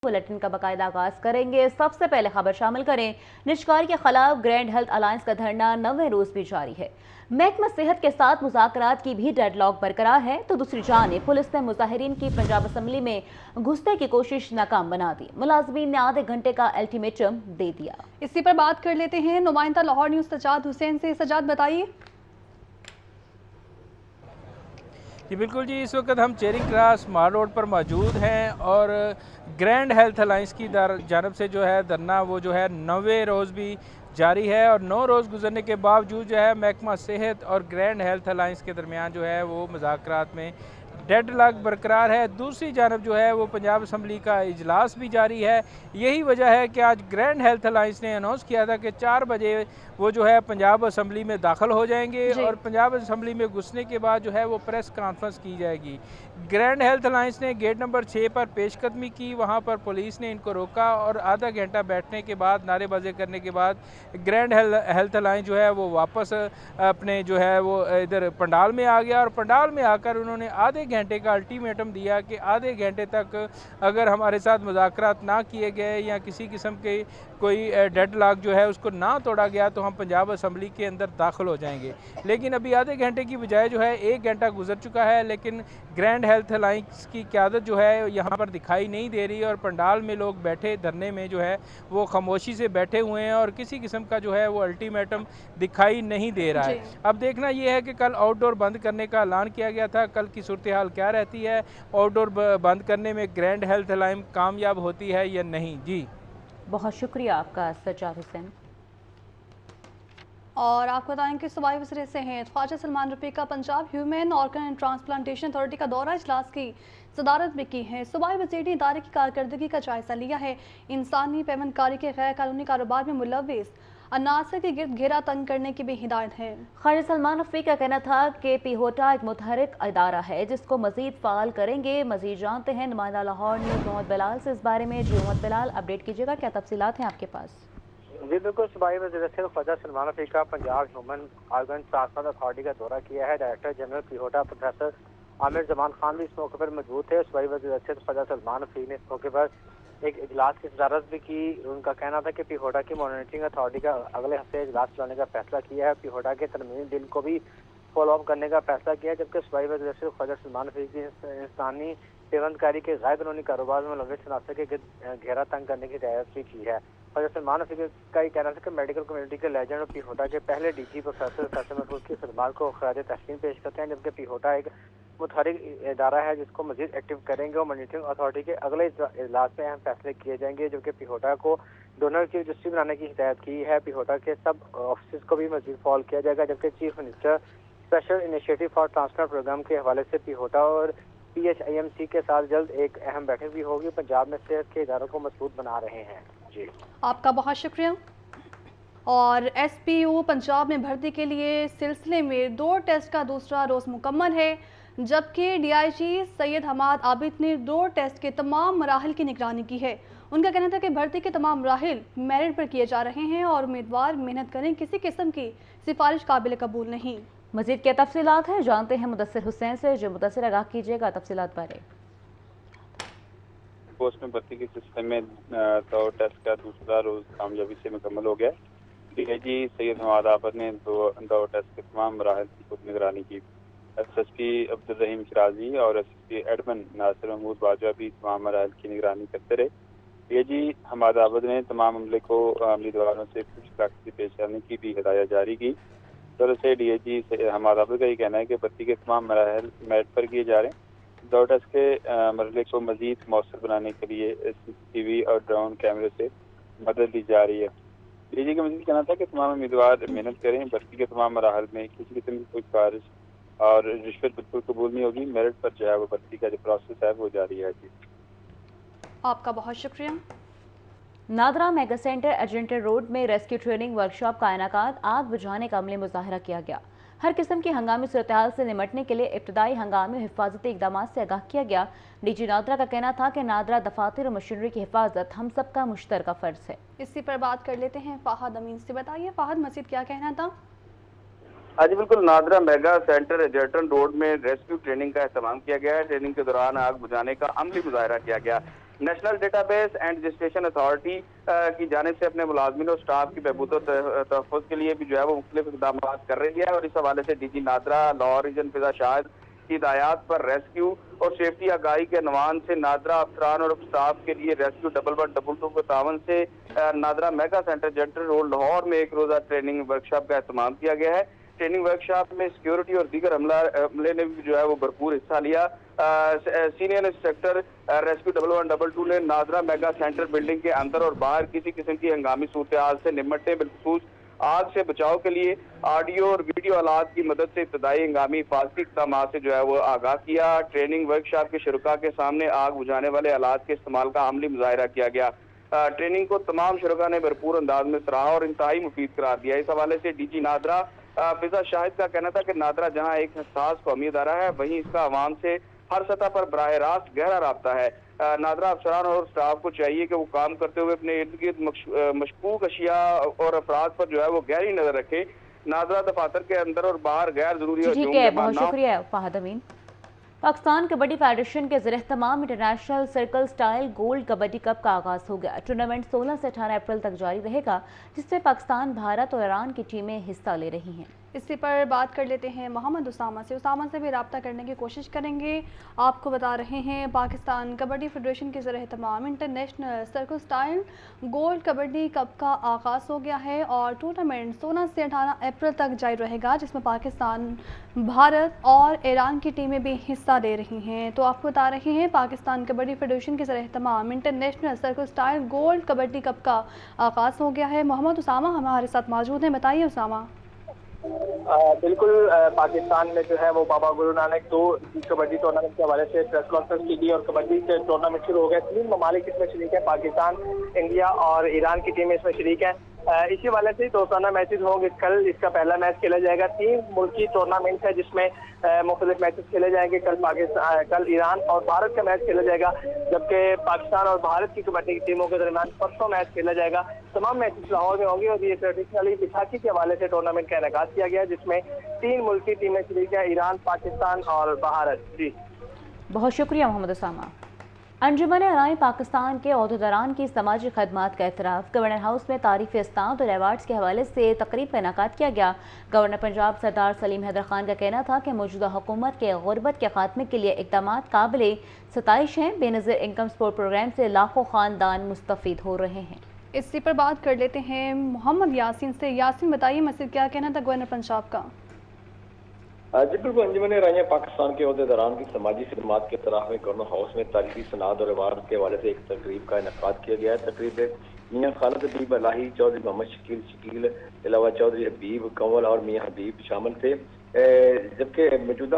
Bulletin का बाकायदा आगाज करेंगे। सबसे पहले खबर शामिल करें। निजकारी के खिलाफ ग्रैंड हेल्थ अलायंस का धरना 9वें रोज भी जारी है। महकमा सेहत के साथ मुज़ाकरात की भी डेडलॉक बरकरार है, तो दूसरी जानिब पुलिस ने मुजाहिरीन की पंजाब असम्बली में घुसने की कोशिश नाकाम बना दी। मुलाजमीन ने आधे घंटे का अल्टीमेटम दे दिया। इसी पर बात कर लेते हैं नुमाइंदा लाहौर न्यूज़ सजाद हुसैन से। सजाद बताइए। जी बिल्कुल जी, इस वक्त हम चेरिंग क्रॉस माल रोड पर मौजूद हैं और ग्रैंड हेल्थ अलायंस की जानब से जो है धरना वो जो है 9वें रोज़ भी जारी है और 9 रोज़ गुजरने के बावजूद जो है महकमा सेहत और ग्रैंड हेल्थ अलायंस के दरमियान जो है वो मुज़ाकरात में डेडलॉक बरकरार है। दूसरी जानब जो है वो पंजाब असम्बली का इजलास भी जारी है। यही वजह है कि आज ग्रैंड हेल्थ अलायंस ने अनाउंस किया था कि 4 बजे वो जो है पंजाब असम्बली में दाखिल हो जाएंगे और पंजाब असम्बली में घुसने के बाद जो है वो प्रेस कॉन्फ्रेंस की जाएगी। ग्रैंड हेल्थ अलायंस ने गेट नंबर 6 पर पेशकदमी की, वहाँ पर पुलिस ने इनको रोका और आधा घंटा बैठने के बाद नारेबाजी करने के बाद ग्रैंड हेल्थ अलायंस जो है वो वापस अपने जो है वो इधर पंडाल में आ गया और पंडाल में आकर उन्होंने आधे घंटे का अल्टीमेटम दिया कि आधे घंटे तक अगर हमारे साथ मुज़ाकरात ना किए गए या किसी किस्म के कोई डेडलॉक जो है उसको ना तोड़ा गया तो हम पंजाब असम्बली के अंदर दाखिल हो जाएंगे। लेकिन अभी आधे घंटे की बजाय जो है 1 घंटा गुजर चुका है, लेकिन ग्रैंड हेल्थ अलायंस की क़यादत जो है यहाँ पर दिखाई नहीं दे रही और पंडाल में लोग बैठे धरने में जो है वो खामोशी से बैठे हुए हैं और किसी किस्म का जो है वो अल्टीमेटम दिखाई नहीं दे रहा है। अब देखना ये है कि कल आउटडोर बंद करने का ऐलान किया गया था, कल की सूरत हाल क्या रहती है, आउटडोर बंद करने में ग्रैंड हेल्थ अलायंस कामयाब होती है या नहीं। जी बहुत शुक्रिया आपका सजाद हुसैन। और आपको बताएं कि सूबाई वज़ीर सेहत ख्वाजा सलमान रफ़ीक का Punjab human organ and transplantation authority का दौरा इजलास की सदारत भी की है। सूबाई वज़ीर ने इदारे की कारकर्दगी का जायजा लिया है। इंसानी पेवंदकारी के गैर कानूनी कारोबार में मुलव्विस अनासर के गिर्द घेरा तंग करने की भी हिदायत है। ख्वाजा सलमान रफ़ीक का कहना था कि पीहोटा एक मुतहरिक इदारा है जिसको मजीद फ़ाल करेंगे। मजीद जानते हैं नुमाइंदा लाहौर न्यूज़ मोहम्मद बिलाल से इस बारे में। जी मोहम्मद बिलाल, अपडेट कीजिएगा, क्या तफसीलात हैं आपके पास? जी बिल्कुल, सूबाई वज़ीर ख्वाजा सलमान रफ़ीक का Punjab human organ transplant authority का दौरा किया है। Director general PHOTA professor Aamir Zaman Khan भी इस मौके पर मौजूद थे। सूबाई वज़ीर ख्वाजा सलमान रफ़ीक ने इस मौके पर एक इजलास की सदारत भी की। उनका कहना था कि पीहोटा की मॉनिटरिंग अथॉरिटी का अगले हफ्ते इजलास चलाने का फैसला किया है। पीहोटा के तरमीमी बिल को भी फॉलो अप करने का फैसला किया है, जबकि सूबाई वज़ीर ख्वाजा सलमान रफ़ीक की इंसानी पेवंदकारी के गैर कानूनी कारोबार में मुलव्विस अनासर के घेरा तंग करने की हिदायत भी की है। ख्वाजा सलमान रफ़ीक का ये कहना था कि मेडिकल कम्युनिटी के लेजेंड और पीहोटा के पहले डीजी प्रोफेसर फैसल महफूज की खिदमात को खराज तहसीन पेश करते हैं, जबकि पीहोटा एक मुतहरिक इदारा है जिसको मजीद एक्टिव करेंगे और मॉनिटरिंग अथॉरिटी के अगले इजलास में अहम फैसले किए जाएंगे। जबकि पीहोटा को डोनर की रजिस्ट्री बनाने की हिदायत की है। पीहोटा के सब ऑफिस को भी मजीद फॉल किया जाएगा, जबकि chief minister special initiative for transplant programme के हवाले से पीहोटा और PHIMC के साथ जल्द एक अहम बैठक भी होगी। पंजाब में सेहत के इदारों को मजबूत बना रहे हैं। जी आपका बहुत शुक्रिया। और SPO पंजाब में भर्ती के लिए सिलसिले में 2 टेस्ट का दूसरा रोज़ मुकम्मल है, जबकि DIG सैयद हमाद आबिद ने 2 टेस्ट के तमाम मराहिल की निगरानी की है। उनका कहना था कि भर्ती के तमाम मराहिल मेरिट पर किए जा रहे हैं और उम्मीदवार मेहनत करें, किसी किस्म की सिफारिश काबिल कबूल नहीं। मजीद क्या तफसीलात हैं जानते हैं मुदस्सिर हुसैन से। जो मुदस्सिर, आगाह कीजिएगा तफसीलात बारे। पोस्ट में भर्ती के सिलसिले में 2 टेस्ट का दूसरा रोज कामयाबी से मुकम्मल हो गया। DIG सैयद हमाद आबिद ने 2 टेस्ट के तमाम मराहिल की खुद निगरानी की। SSP अब्दुल रहीम शराजी और SSP एडमन नासिर महमूद बाजवा भी तमाम मराहिल की निगरानी करते रहे। DIG हमाद आबिद ने तमाम अमले को उम्मीदवारों से कुछ ताकती पेश करने की भी हिदायत जारी की। दरअसल DIG हमाद आबिद का ये कहना है कि भर्ती के तमाम मराहिल मेरिट पर किए जा रहे हैं। 2 टेस्ट के मरहले को मजीद मौसर बनाने के लिए CCTV और ड्रोन कैमरे से मदद दी जा रही है। DIG का मजीद कहना था कि तमाम उम्मीदवार मेहनत करें, भर्ती के तमाम मराहल में किसी किस्म की कोई सिफारिश और रिश्वत बिल्कुल कबूल नहीं होगी। मेरिट पर जो है वो भर्ती का जो प्रोसेस है वो जारी है। जी आपका बहुत शुक्रिया। नादरा मेगा सेंटर एजेंटर रोड में रेस्क्यू ट्रेनिंग वर्कशॉप का इनेकाद, आग बुझाने का अमली मुजाहरा किया गया। हर किस्म की हंगामी सूरत से निमटने के लिए इब्तदाई हंगामी हिफाजती इकदाम से आगाह किया गया। DG नादरा का कहना था कि नादरा दफातर और मशीनरी की हिफाजत हम सब का मुश्तरका फर्ज है। इसी पर बात कर लेते हैं फाहद अमीन से। बताइए फाहद, मजीद क्या कहना था? जी बिल्कुल, नादरा मेगा सेंटर एजेंटर रोड में रेस्क्यू ट्रेनिंग का एहतमाम किया गया है। ट्रेनिंग के दौरान आग बुझाने का अमली मुजाहरा किया गया। National data base and registration authority کی جانب سے اپنے ملازمین اور اسٹاف کی بہبود و تحفظ کے لیے بھی جو ہے وہ مختلف اقدامات کر رہی ہے، اور اس حوالے سے D G NADRA, Lahore region Fiza Shahid کی ہدایات پر ریسکیو اور سیفٹی آگاہی کے عنوان سے نادرا افسران اور اسٹاف کے لیے ریسکیو 1122 کے تعاون سے نادرا میگا سینٹر جنٹر روڈ لاہور میں ایک روزہ ٹریننگ ورکشاپ کا اہتمام کیا گیا ہے۔ ٹریننگ ورکشاپ میں سیکیورٹی اور دیگر عملے نے بھی جو ہے وہ بھرپور حصہ لیا۔ سینئر انسپکٹر ریسکیو 1122 نے نادرا میگا سینٹر بلڈنگ کے اندر اور باہر کسی قسم کی ہنگامی صورتحال سے نمٹنے، بالخصوص آگ سے بچاؤ کے لیے آڈیو اور ویڈیو آلات کی مدد سے ابتدائی ہنگامی حفاظتی اقدامات سے جو ہے وہ آگاہ کیا۔ ٹریننگ ورکشاپ کے شرکاء کے سامنے آگ بجھانے والے آلات کے استعمال کا عملی مظاہرہ کیا گیا۔ ٹریننگ کو تمام شرکاء نے بھرپور انداز میں سراہا اور انتہائی مفید قرار دیا۔ اس حوالے سے ڈی جی نادرا فضا شاہد کا کہنا تھا کہ نادرا جہاں ایک حساس قومی ادارہ ہے، وہیں اس کا عوام سے ہر سطح پر براہ راست گہرا رابطہ ہے۔ نادرا افسران اور اسٹاف کو چاہیے کہ وہ کام کرتے ہوئے اپنے ارد گرد مشکوک اشیاء اور افراد پر جو ہے وہ گہری نظر رکھے۔ نادرا دفاتر کے اندر اور باہر غیر ضروری ٹھیک ہے، بہت شکریہ فہد امین۔ پاکستان کبڈی فیڈریشن کے زیر اہتمام international circle style gold kabaddi cup کا آغاز ہو گیا۔ ٹورنامنٹ 16 سے 18 اپریل تک جاری رہے گا، جس میں پاکستان، بھارت اور ایران کی ٹیمیں حصہ لے رہی ہیں۔ اسی پر بات کر لیتے ہیں محمد اسامہ سے بھی رابطہ کرنے کی کوشش کریں گے۔ آپ کو بتا رہے ہیں پاکستان کبڈی فیڈریشن کے زیر اہتمام international circle style gold kabaddi cup کا آغاز ہو گیا ہے اور ٹورنامنٹ 16 سے 18 اپریل تک جاری رہے گا، جس میں پاکستان، بھارت اور ایران کی ٹیمیں بھی حصہ لے رہی ہیں۔ تو آپ کو بتا رہے ہیں پاکستان کبڈی فیڈریشن کے زیر اہتمام international circle style gold kabaddi cup کا آغاز ہو گیا ہے۔ محمد اسامہ ہمارے ساتھ موجود ہیں، بتائیے اسامہ۔ بالکل، پاکستان میں جو ہے وہ بابا گرو نانک 2 کبڈی ٹورنامنٹ کے حوالے سے پریس کانفرنس کی گئی اور کبڈی کے ٹورنامنٹ شروع ہو گئے۔ 3 ممالک اس میں شریک ہیں، پاکستان، انڈیا اور ایران کی ٹیمیں اس میں شریک ہیں۔ اسی والے سے دوستانہ میچز ہوں گے۔ کل اس کا پہلا میچ کھیلا جائے گا۔ 3 ملکی ٹورنامنٹ ہے جس میں مختلف میچز کھیلے جائیں گے۔ کل ایران اور بھارت کا میچ کھیلا جائے گا، جبکہ پاکستان اور بھارت کی کبڈی کی ٹیموں کے درمیان پرسوں میچ کھیلا جائے گا۔ تمام میچز لاہور میں ہوں گے اور یہ ٹریڈیشنلی بیساکھی کے حوالے سے ٹورنامنٹ کا انعقاد کیا گیا، جس میں 3 ملکی ٹیمیں شریک ہیں، ایران، پاکستان اور بھارت۔ جی بہت شکریہ محمد اسامہ۔ انجمن علماء پاکستان کے عہدیداران کی سماجی خدمات کا اعتراف گورنر ہاؤس میں تعریفی اسناد اور ایوارڈز کے حوالے سے تقریب کا انعقاد کیا گیا۔ گورنر پنجاب سردار سلیم حیدر خان کا کہنا تھا کہ موجودہ حکومت کے غربت کے خاتمے کے لیے اقدامات قابل ستائش ہیں۔ بے نظیر انکم سپورٹ پروگرام سے لاکھوں خاندان مستفید ہو رہے ہیں۔ اسی پر بات کر لیتے ہیں محمد یاسین سے۔ یاسین بتائیے مزید کیا کہنا تھا گورنر پنجاب کا؟ جی بالکل، انجمن رائے پاکستان کے عہدیداران کی سماجی خدمات کے اعتراف میں گورنر ہاؤس میں تاریخی سناد اور ایوارڈ کے حوالے سے ایک تقریب کا انعقاد کیا گیا ہے۔ تقریب میاں خالد حبیب الہی، چودھری محمد شکیل علاوہ چودھری حبیب کنول اور میاں حبیب شامل تھے، جبکہ موجودہ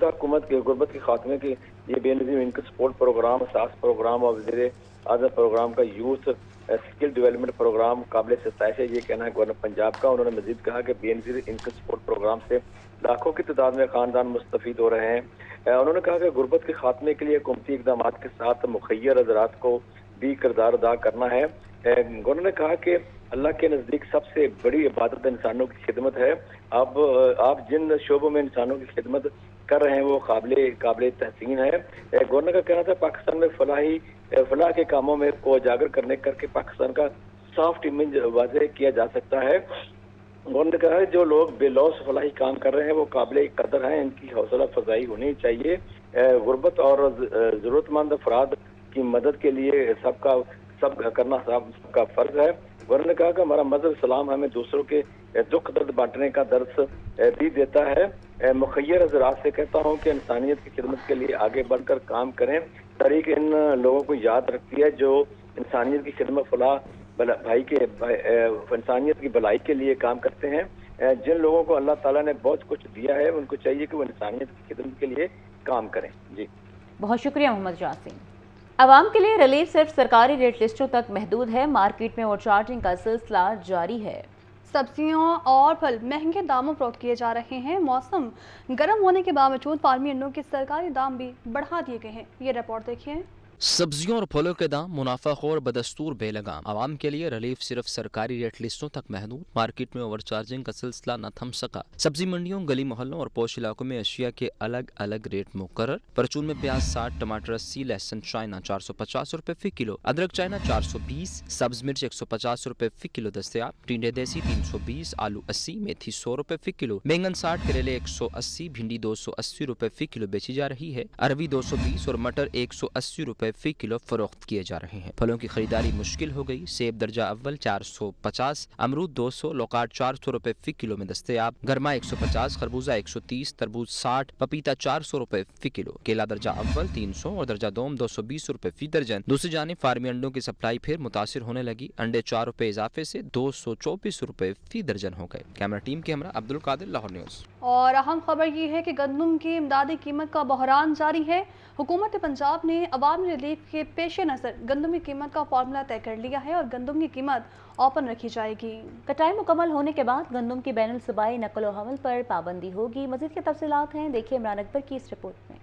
حکومت کے غربت کے خاتمے کے یہ بے نظیر انکم سپورٹ پروگرام، اساس پروگرام اور وزیر اعظم پروگرام کا یوتھ اسکل ڈیولپمنٹ پروگرام قابل ستائش ہے، یہ کہنا ہے گورنر پنجاب کا۔ انہوں نے مزید کہا کہ بے نظیر انکم سپورٹ پروگرام سے لاکھوں کی تعداد میں خاندان مستفید ہو رہے ہیں۔ انہوں نے کہا کہ غربت کے خاتمے کے لیے حکومتی اقدامات کے ساتھ مخیر حضرات کو بھی کردار ادا کرنا ہے۔ انہوں نے کہا کہ اللہ کے نزدیک سب سے بڑی عبادت انسانوں کی خدمت ہے۔ اب آپ جن شعبوں میں انسانوں کی خدمت کر رہے ہیں وہ قابل تحسین ہے۔ گورنر کا کہنا تھا پاکستان میں فلاح کے کاموں میں کو اجاگر کر کے پاکستان کا سافٹ امیج واضح کیا جا سکتا ہے۔ انہوں نے کہا جو لوگ بے لوث فلاحی کام کر رہے ہیں وہ قابل قدر ہیں، ان کی حوصلہ افزائی ہونی چاہیے۔ غربت اور ضرورت مند افراد کی مدد کے لیے سب کا فرض ہے۔ انہوں نے کہا کہ ہمارا مذہب اسلام ہمیں دوسروں کے دکھ درد بانٹنے کا درس بھی دیتا ہے۔ مخیر حضرات سے کہتا ہوں کہ انسانیت کی خدمت کے لیے آگے بڑھ کر کام کریں۔ تاریخ ان لوگوں کو یاد رکھتی ہے جو انسانیت کی خدمت انسانیت کی بھلائی کے لیے کام کرتے ہیں۔ جن لوگوں کو اللہ تعالیٰ نے بہت کچھ دیا ہے ان کو چاہیے کہ وہ انسانیت کی خدمت کے لیے کام کریں۔ جی بہت شکریہ محمد یاسین۔ عوام کے لیے ریلیف صرف سرکاری ریٹ لسٹوں تک محدود ہے۔ مارکیٹ میں اوور چارجنگ کا سلسلہ جاری ہے۔ سبزیاں اور پھل مہنگے داموں فروخت کیے جا رہے ہیں۔ موسم گرم ہونے کے باوجود فارمی انڈوں کے سرکاری دام بھی بڑھا دیے گئے ہیں۔ یہ رپورٹ دیکھیے۔ सब्जियों और फलों के दाम मुनाफाखोर बदस्तूर बेलगाम। आवाम के लिए रिलीफ सिर्फ सरकारी रेट लिस्टों तक महदूद। मार्केट में ओवरचार्जिंग का सिलसिला न थम सका। सब्जी मंडियों, गली मोहल्लों और पोश इलाकों में अशिया के अलग अलग रेट मुकर्रर। परचून में प्याज 60, टमाटर 80, लहसुन चाइना 450 रुपए फी किलो, अदरक चाइना 420, सब्ज मिर्च 150 रुपए फी किलो दस्तयाब। टिंडे देसी 320, आलू 80, मेथी 100 रुपए फी किलो, बैंगन 60, करेले 180, भिंडी 280 रुपए फी किलो बेची जा रही है। अरवी 220 और मटर 180 रुपए फी किलो फरोख्त किए जा रहे हैं। फलों की खरीदारी मुश्किल हो गई। सेब दर्जा अव्वल 450, अमरूद 200, लोकाट 400 रुपए फी किलो में दस्तयाब। गरमा 150, खरबूजा 130, तरबूज 60, पपीता 400 रुपए फी किलो। केला दर्जा अव्वल 300 और दर्जा दोम 220 रुपए फी दर्जन। दूसरी जानिब फार्मी अंडों की सप्लाई फिर मुतासिर होने लगी। अंडे 4 रुपए इजाफे से 224 रुपए फी दर्जन हो गए। कैमरा टीम के हमरा अब्दुल कादिर, लाहौर न्यूज़। और अहम खबर ये है कि गंदम की इमदादी कीमत का बहरान जारी है। हुकूमत पंजाब ने अवामी रिलीफ के पेश नज़र गंदम की कीमत का फार्मूला तय कर लिया है और गंदम की कीमत ओपन रखी जाएगी। कटाई मुकम्मल होने के बाद गंदम की बैनुल सूबाई नकल व हमल पर पाबंदी होगी। मज़ीद की तफसीलात हैं, देखिए इमरान अकबर की इस रिपोर्ट में।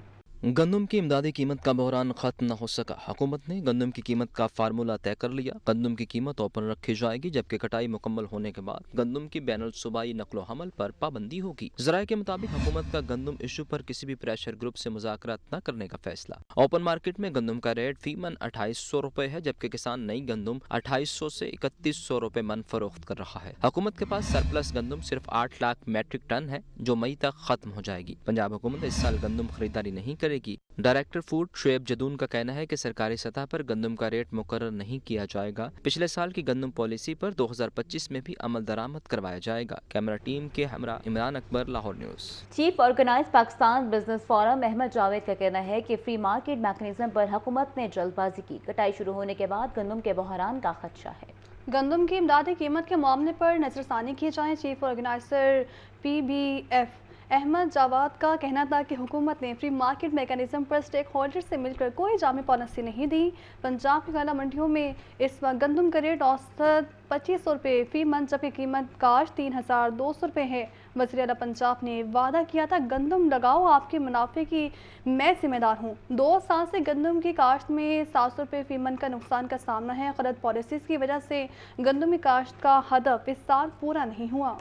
गंदम की इमदादी कीमत का बहरान खत्म न हो सका। हुकूमत ने गंदम की कीमत का फार्मूला तय कर लिया। गंदम की कीमत ओपन रखी जाएगी, जबकि कटाई मुकम्मल होने के बाद गंदम की बैनुल सूबाई नकलो हमल पर पाबंदी होगी। ज़राए के मुताबिक हुकूमत का गंदम इशू पर किसी भी प्रेशर ग्रुप से मुज़ाकरात न करने का फैसला। ओपन मार्केट में गंदम का रेट फीमन 2800 रुपए है, जबकि किसान नई गंदम 2800 से 3100 रुपए मन फरोख्त कर रहा है। हुकूमत के पास सरप्लस गंदम सिर्फ 8 लाख मैट्रिक टन है, जो मई तक खत्म हो जाएगी। पंजाब हुकूमत इस साल गंदम खरीदारी नहीं करेगी। डायरेक्टर फूड शुएब जदून का कहना है कि सरकारी सतह पर गंदम का रेट मुकर्रर नहीं किया जाएगा। पिछले साल की गंदम पॉलिसी पर 2025 में भी अमल दरामद करवाया जाएगा। कैमरा टीम के हमरा Imran Akbar, Lahore news. Chief organise Pakistan business forum Ahmed Javed का कहना है कि फ्री मार्केट मैकेनिज्म पर हुकूमत ने जल्दबाजी की। कटाई शुरू होने के बाद गंदम के बहरान का खदशा है। गंदम की इमदादी कीमत के मामले पर नजरसानी की जाए। Chief organiser PBF Ahmad Javad का कहना था कि हुकूमत ने फ्री मार्केट मैकेनिज्म पर स्टेक होल्डर से मिलकर कोई जामी पॉलिसी नहीं दी। पंजाब की गला मंडियों में इस वक्त गंदम का रेट औसत 2500 रुपये फी मन, जबकि कीमत काश 3200 रुपये है। वज़ीर आला पंजाब ने वादा किया था, गंदम लगाओ, आपके मुनाफे की मैं जिम्मेदार हूँ। 2 साल से गंदम की काश्त में 700 रुपये फी मन का नुकसान का सामना है। गलत पॉलिसीज़ की वजह से गंदम की काश्त का हदफ इस साल पूरा नहीं हुआ।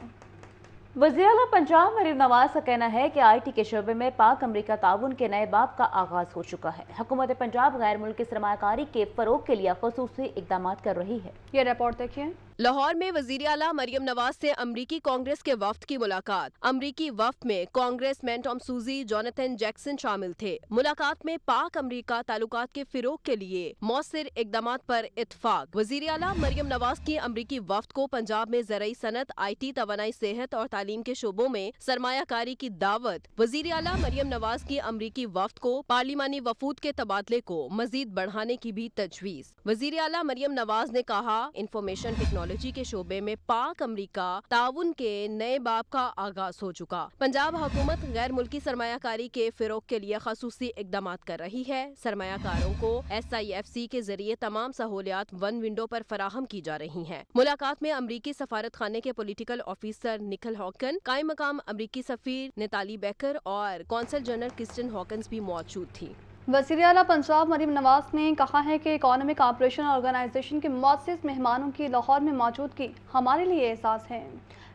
वज़ीर आला पंजाब मरीम नवाज का कहना है कि IT के शोबे में पाक अमरीका ताउन के नए बाब का आगाज हो चुका है। हुकूमत पंजाब गैर मुल्की सरमायाकारी के फरोग के लिए खुसूसी इकदाम कर रही है। ये रिपोर्ट देखिए। लाहौर में वज़ीर आला मरियम नवाज से अमरीकी कांग्रेस के वफ्द की मुलाकात। अमरीकी वफ्द में कांग्रेसमैन टॉम सूजी, जोनाथन जैक्सन शामिल थे। मुलाकात में पाक अमरीका ताल्लुकात के फिरोग के लिए मौसर इकदाम पर इत्तफाक। वज़ीर आला मरियम नवाज की अमरीकी वफ्द को पंजाब में ज़राई सनत, IT, तवानाई, सेहत और तालीम के शोबों में सरमायाकारी की दावत। वज़ीर आला मरियम नवाज की अमरीकी वफ्द को पार्लिमानी वफूद के तबादले को मजीद बढ़ाने की भी तजवीज़। वज़ीर आला मरियम नवाज ने कहा, इंफॉर्मेशन टेक्नोलॉजी के शोबे में पाक अमरीका ताउन के नए बाब का आगाज हो चुका। पंजाब हुकूमत गैर मुल्की सरमायाकारी के फिरोग के लिए खसूसी इकदाम कर रही है। सरमायाकारों को SIFC के जरिए तमाम सहूलियात वन विंडो पर फराहम की जा रही हैं। मुलाकात में अमरीकी सफारत खाने के पॉलिटिकल ऑफिसर निकल हॉकन, कायम मकाम अमरीकी सफीर नेताली बेकर और कौंसल जनरल क्रिस्टन हॉकन्स भी मौजूद थी। वज़ीर आला पंजाब मरीम नवाज ने कहा है कि इकोनॉमिक ऑपरेशन ऑर्गेनाइजेशन के मुअज़्ज़िज़ मेहमानों की लाहौर में मौजूदगी हमारे लिए एहसास है।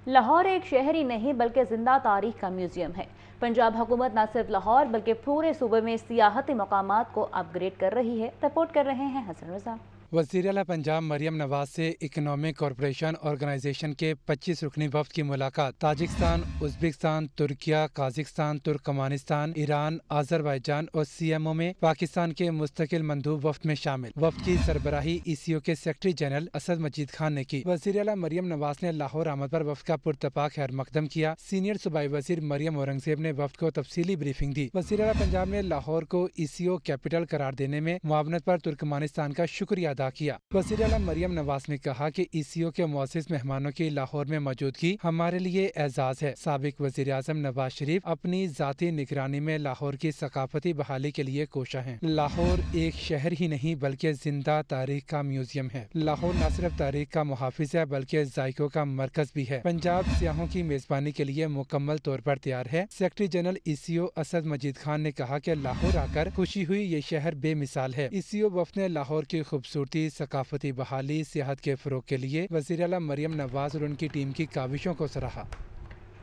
लाहौर एक शहर ही नहीं बल्कि जिंदा तारीख का म्यूजियम है। पंजाब हुकूमत न सिर्फ लाहौर बल्कि पूरे सूबे में सियाहती मकामात को अपग्रेड कर रही है। रिपोर्ट कर रहे हैं हसन रज़ा। वज़ीर आला पंजाब मरियम नवाज से इकनॉमिक कॉरपोरेशन ऑर्गेनाइजेशन के 25 रुकनी वफ्द की मुलाकात। Tajikistan, Uzbekistan, Turkiye, Kazakhstan, Turkmenistan, Iran, Azerbaijan और CMO में पाकिस्तान के मुस्तकिल मंदूब वफ्द में शामिल। वफ्द की सरबराही ECO के सेक्रेटरी जनरल असद मजीद खान ने की। वज़ीर आला मरियम नवाज ने लाहौर आमद पर वफ्द का पुरतपा खैर मकदम किया। सीनियर सूबाई वज़ीर मरियम औरंगज़ेब ने वफ्द को तफसीली ब्रीफिंग दी। वज़ीर आला पंजाब ने लाहौर को ECO कैपिटल करार देने में मुआवनत पर तुर्कमानिस्तान का शुक्रिया अदा अदा किया। वज़ीर आला मरियम नवाज ने कहा कि ECO के मुअज़्ज़िज़ मेहमानों की लाहौर में मौजूदगी हमारे लिए एजाज है। साबिक वज़ीर आज़म नवाज शरीफ अपनी ज़ाती निगरानी में लाहौर की सकाफती बहाली के लिए कोशा हैं। लाहौर एक शहर ही नहीं बल्कि जिंदा तारीख का म्यूजियम है। लाहौर न सिर्फ तारीख का मुहाफिज है बल्कि जायकों का मरकज भी है। पंजाब सियाहों की मेजबानी के लिए मुकम्मल तौर पर तैयार है। सेक्रेटरी जनरल ECO असद मजीद खान ने कहा कि लाहौर आकर खुशी हुई, ये शहर बेमिसाल है। ECO वफ़द ने लाहौर की खूबसूरती, सकाफती बहाली, सियाहत के फरोग के लिए वज़ीर आला मरियम नवाज और उनकी टीम की काविशों को सराहा।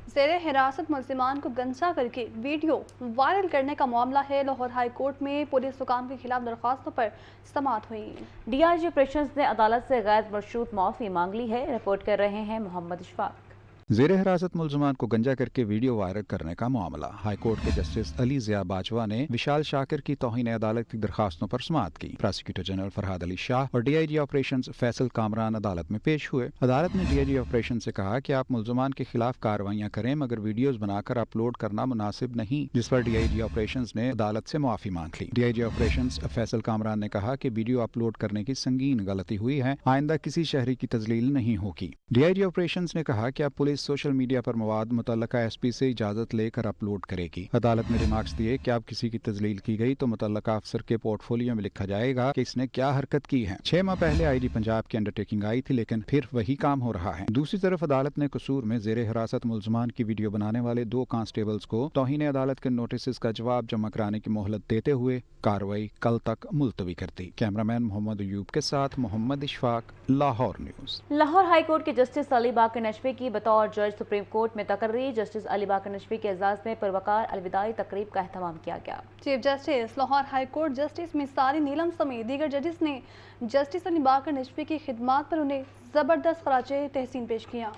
ज़ेरे हिरासत मुल्ज़िमान को गंजा करके वीडियो वायरल करने का मामला है। लाहौर हाई कोर्ट में पुलिस हुकाम के खिलाफ दरख्वास्तों पर समाअत हुई। DIG ऑपरेशंस ने अदालत से गैर मशरूत माफ़ी मांग ली है। रिपोर्ट कर रहे हैं मोहम्मद इशफाक। ज़ेरे हिरासत मुल्ज़िमान को गंजा करके वीडियो वायरल करने का मामला। हाई कोर्ट के जस्टिस अली ज़िया बाजवा ने विशाल शाकिर की तौहीन अदालत की दरखास्तों पर समाअत की। प्रोसिक्यूटर जनरल फरहाद अली शाह और DIG ऑपरेशंस फैसल कामरान अदालत में पेश हुए। अदालत ने DIG ऑपरेशन से कहा कि आप मुल्ज़िमान के खिलाफ कार्रवाइयाँ करें मगर वीडियोज बनाकर अपलोड करना मुनासिब नहीं, जिस पर DIG ऑपरेशंस ने अदालत से माफ़ी मांग ली। DIG ऑपरेशंस फैसल कामरान ने कहा कि वीडियो अपलोड करने की संगीन गलती हुई है, आइंदा किसी शहरी की तजलील नहीं होगी। DIG ऑपरेशंस ने कहा कि अब पुलिस सोशल मीडिया पर मवाद मुतल्लका SP से इजाजत लेकर अपलोड करेगी। अदालत ने रिमार्क्स दिए कि अब किसी की तजलील की गई तो मुतल्लका अफसर के पोर्टफोलियो में लिखा जाएगा कि इसने क्या हरकत की है। 6 माह पहले IG पंजाब की अंडरटेकिंग आई थी लेकिन फिर वही काम हो रहा है। दूसरी तरफ अदालत ने कसूर में ज़ेरे हिरासत मुल्ज़िमान की वीडियो बनाने वाले 2 कांस्टेबल्स को तौहीन अदालत के नोटिस का जवाब जमा कराने की मोहलत देते हुए कार्रवाई कल तक मुलतवी कर दी। कैमरामैन मोहम्मद अयूब के साथ Mohammad Ishfaq, Lahore news. Lahore high court के जस्टिस अली बाकर नशवी की बतौर जज सुप्रीम कोर्ट में तकर्री। जस्टिस अली बाकर नशवी के एजाज में पुरवकार अलविदाई तकरीब का एहतमाम किया गया। Chief justice Lahore high court justice मिसारी नीलम समेत दीगर जजेस ने जस्टिस अली बाकर नशवी की खिदमात पर उन्हें ज़बरदस्त खराजे तहसीन पेश किया।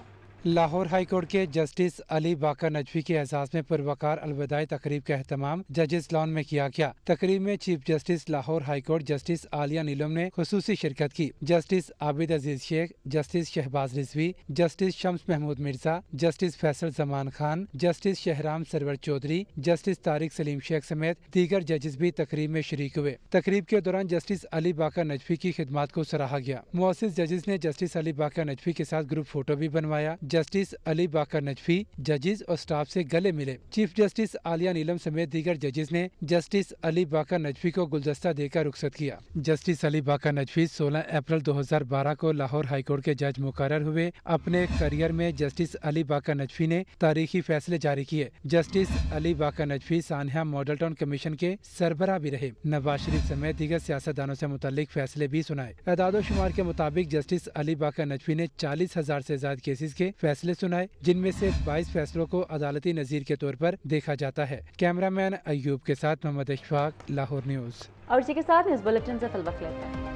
लाहौर हाई कोर्ट के जस्टिस अली बाकर नजवी के एजाज में पुरवकार अलविदाई तकरीब का एहतमाम जजेस लॉन में किया गया। तकरीब में chief justice Lahore high court justice Aalia Neelum ने खुसूसी शिरकत की। Justice Abid Aziz Sheikh, justice Shahbaz Rizvi, justice Shams Mahmood Mirza, justice Faisal Zaman Khan, justice Shahram Sarwar Chaudhry, justice Tariq Saleem Sheikh समेत दीगर जजेस भी तकरीब में शरीक हुए। तकरीब के दौरान जस्टिस अली बाकर नजवी की खिदमात को सराहा गया। मुअज़्ज़िज़ जजेस ने जस्टिस अली बाकर नजवी के साथ ग्रुप फोटो भी बनवाया। जस्टिस अली बाकर नजवी जजेस और स्टाफ से गले मिले। चीफ जस्टिस आलिया नीलम समेत दीगर जजेस ने जस्टिस अली बाकर नजवी को गुलदस्ता देकर रुखसत किया। जस्टिस अली बाकर नजवी 16 अप्रैल 2012 को लाहौर हाईकोर्ट के जज मुकर्रर हुए। अपने करियर में जस्टिस अली बाकर नजवी ने तारीखी फैसले जारी किए। जस्टिस अली बाकर नजवी सान्हा मॉडल टाउन कमीशन के सरबराह भी रहे। नवाज शरीफ समेत दीगर सियासतदानों से मुताल्लिक फैसले भी सुनाए। एदाद शुमार के मुताबिक जस्टिस अली बाकर नजवी ने 40,000 से ज्यादा केसेस के फैसले सुनाए, जिनमें से 22 फैसलों को अदालती नजीर के तौर पर देखा जाता है। कैमरामैन अयूब के साथ मोहम्मद इशफाक, लाहौर न्यूज़। और इसी के साथ इस बुलेटिन से फिल वक्त लेते हैं।